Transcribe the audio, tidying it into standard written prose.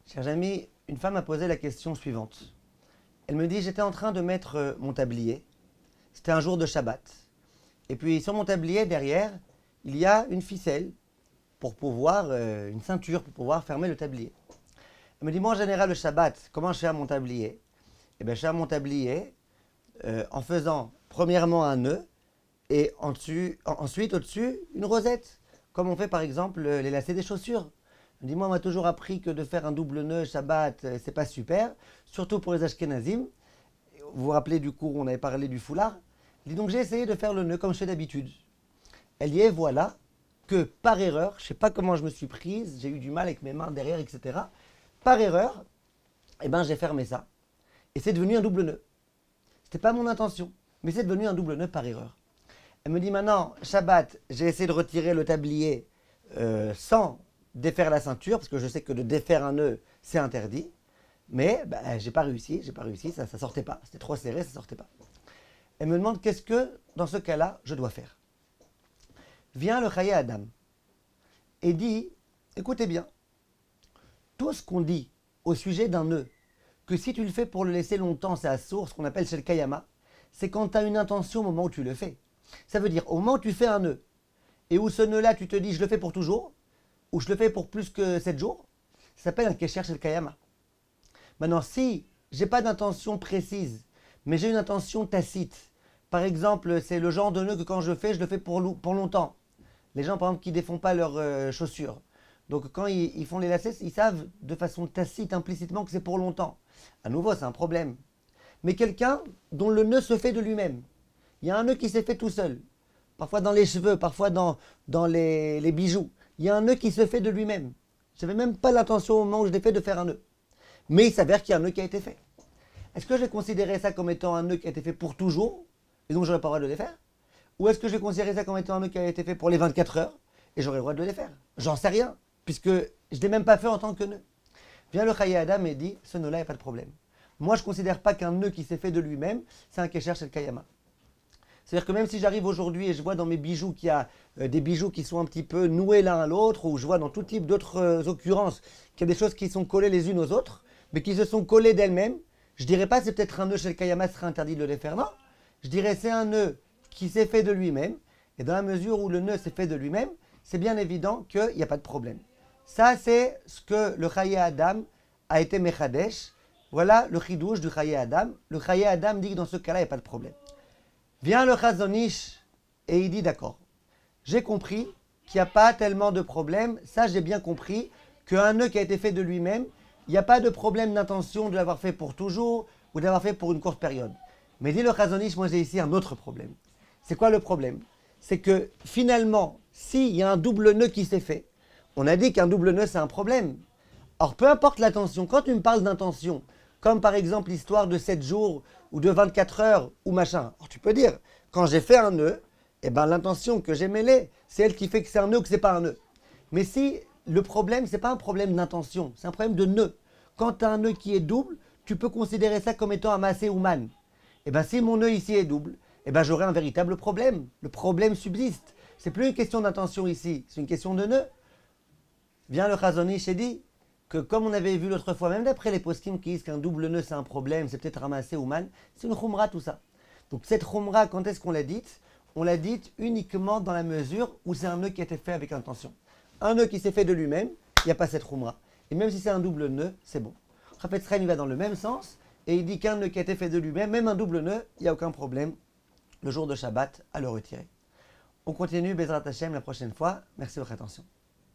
Chers amis, une femme m'a posé la question suivante. Elle me dit, j'étais en train de mettre mon tablier. C'était un jour de Shabbat. Et puis sur mon tablier, derrière, il y a une ficelle pour pouvoir, une ceinture pour pouvoir fermer le tablier. Elle me dit, moi en général, le Shabbat, comment je fais à mon tablier? Eh bien, je fais à mon tablier en faisant premièrement un nœud et ensuite au-dessus une rosette. Comme on fait par exemple les lacets des chaussures. Dis-moi, on m'a toujours appris que de faire un double nœud Shabbat, c'est pas super, surtout pour les Ashkenazim. Vous vous rappelez du cours où on avait parlé du foulard? Dis donc, j'ai essayé de faire le nœud comme je fais d'habitude. Elle y est, voilà, que par erreur, je ne sais pas comment je me suis prise, j'ai eu du mal avec mes mains derrière, etc. Par erreur, eh ben, j'ai fermé ça. Et c'est devenu un double nœud. C'était pas mon intention, mais c'est devenu un double nœud par erreur. Elle me dit maintenant, Shabbat, j'ai essayé de retirer le tablier sans défaire la ceinture, parce que je sais que de défaire un nœud, c'est interdit. Mais j'ai pas réussi, ça sortait pas. C'était trop serré, ça sortait pas. Elle me demande qu'est-ce que, dans ce cas-là, je dois faire. Vient le Chayei Adam et dit, écoutez bien, tout ce qu'on dit au sujet d'un nœud, que si tu le fais pour le laisser longtemps, c'est assour, ce qu'on appelle chez le Kayama, c'est quand tu as une intention au moment où tu le fais. Ça veut dire, au moment où tu fais un nœud, et où ce nœud-là, tu te dis, je le fais pour toujours, ou je le fais pour plus que 7 jours, ça s'appelle un Kesher chez le Kayama. Maintenant, si j'ai pas d'intention précise, mais j'ai une intention tacite, par exemple, c'est le genre de nœud que quand je le fais pour longtemps. Les gens, par exemple, qui ne défont pas leurs chaussures. Donc, quand ils font les lacets, ils savent de façon tacite, implicitement, que c'est pour longtemps. À nouveau, c'est un problème. Mais quelqu'un dont le nœud se fait de lui-même. Il y a un nœud qui s'est fait tout seul. Parfois dans les cheveux, parfois dans les bijoux. Il y a un nœud qui se fait de lui-même. Je n'avais même pas l'intention au moment où je l'ai fait de faire un nœud. Mais il s'avère qu'il y a un nœud qui a été fait. Est-ce que je vais considérer ça comme étant un nœud qui a été fait pour toujours, et donc j'aurai pas le droit de le défaire? Ou est-ce que je vais considérer ça comme étant un nœud qui a été fait pour les 24 heures, et j'aurai le droit de le défaire? J'en sais rien, puisque je ne l'ai même pas fait en tant que nœud. Vient le Chayei Adam et dit, ce nœud-là, il n'y a pas de problème. Moi, je ne considère pas qu'un nœud qui s'est fait de lui-même, c'est un Kesher chez le Kayama. C'est-à-dire que même si j'arrive aujourd'hui et je vois dans mes bijoux qu'il y a des bijoux qui sont un petit peu noués l'un à l'autre, ou je vois dans tout type d'autres occurrences qu'il y a des choses qui sont collées les unes aux autres, mais qui se sont collées d'elles-mêmes, je ne dirais pas c'est peut-être un nœud chez le Kayama, ce serait interdit de le défaire, non. Je dirais c'est un nœud qui s'est fait de lui-même, et dans la mesure où le nœud s'est fait de lui-même, c'est bien évident qu'il n'y a pas de problème. Ça, c'est ce que le Chayei Adam a été mechadesh. Voilà le chidouche du Chayei Adam. Le Chayei Adam dit que dans ce cas-là, il n'y a pas de problème. Vient le Chazon Ish et il dit d'accord, j'ai compris qu'il n'y a pas tellement de problème, ça j'ai bien compris, qu'un nœud qui a été fait de lui-même, il n'y a pas de problème d'intention de l'avoir fait pour toujours ou de l'avoir fait pour une courte période. Mais dit le Chazon Ish, moi j'ai ici un autre problème. C'est quoi le problème? C'est que finalement, s'il y a un double nœud qui s'est fait, on a dit qu'un double nœud c'est un problème. Or peu importe l'intention, quand tu me parles d'intention, comme par exemple l'histoire de 7 jours ou de 24 heures ou machin. Alors tu peux dire, quand j'ai fait un nœud, eh ben, l'intention que j'ai mêlée, c'est elle qui fait que c'est un nœud ou que c'est pas un nœud. Mais si le problème, c'est pas un problème d'intention, c'est un problème de nœud. Quand tu as un nœud qui est double, tu peux considérer ça comme étant un massé ou man. Eh ben, si mon nœud ici est double, eh ben, j'aurai un véritable problème. Le problème subsiste. C'est plus une question d'intention ici, c'est une question de nœud. Vient le Chazon Ish et dit que comme on avait vu l'autre fois, même d'après les poskim qui disent qu'un double nœud c'est un problème, c'est peut-être ramassé ou man, c'est une khumra tout ça. Donc cette khumra, quand est-ce qu'on l'a dite? On l'a dite uniquement dans la mesure où c'est un nœud qui a été fait avec intention. Un nœud qui s'est fait de lui-même, il n'y a pas cette khumra. Et même si c'est un double nœud, c'est bon. Chafetz Chaim il va dans le même sens et il dit qu'un nœud qui a été fait de lui-même, même un double nœud, il n'y a aucun problème le jour de Shabbat à le retirer. On continue Bezrat Hashem la prochaine fois. Merci de votre attention.